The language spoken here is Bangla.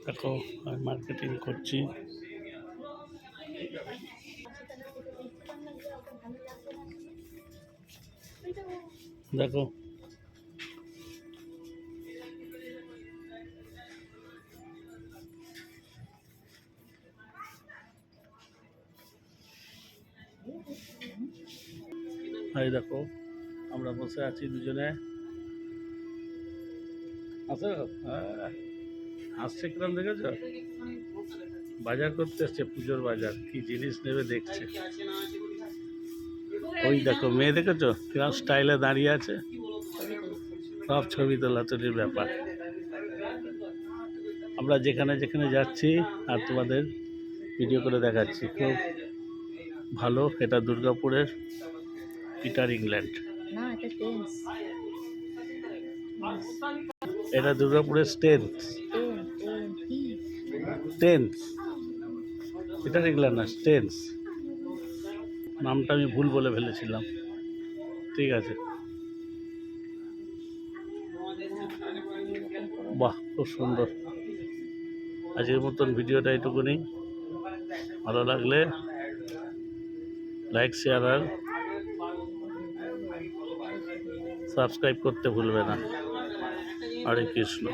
দেখো আমি মার্কেটিং করছি। দেখো এই দেখো আমরা বসে আছি দুজনে। আছে হ্যাঁ, আসছে কিরম দেখেছ? বাজার করতে এসছে, পুজোর বাজার, কি জিনিস নেবে দেখছে। ওই দেখো মেয়ে দেখেছো কিরম স্টাইলে দাঁড়িয়ে আছে, সব ছবি তোলাতুলির ব্যাপার। আমরা যেখানে যেখানে যাচ্ছি আর তোমাদের ভিডিও করে দেখাচ্ছি। খুব ভালো। এটা দুর্গাপুরের পিটার ইংল্যান্ড। এটা দুর্গাপুরের টেন্স পিটার ইংল্যান্ড না, টেন্স। নামটা আমি ভুল বলে ফেলেছিলাম। ঠিক আছে, বাহ খুব সুন্দর। আজকের মতন ভিডিওটা এইটুকুনি। ভালো লাগলে লাইক, শেয়ার আর সাবস্ক্রাইব করতে ভুলবে না। হরে কৃষ্ণ।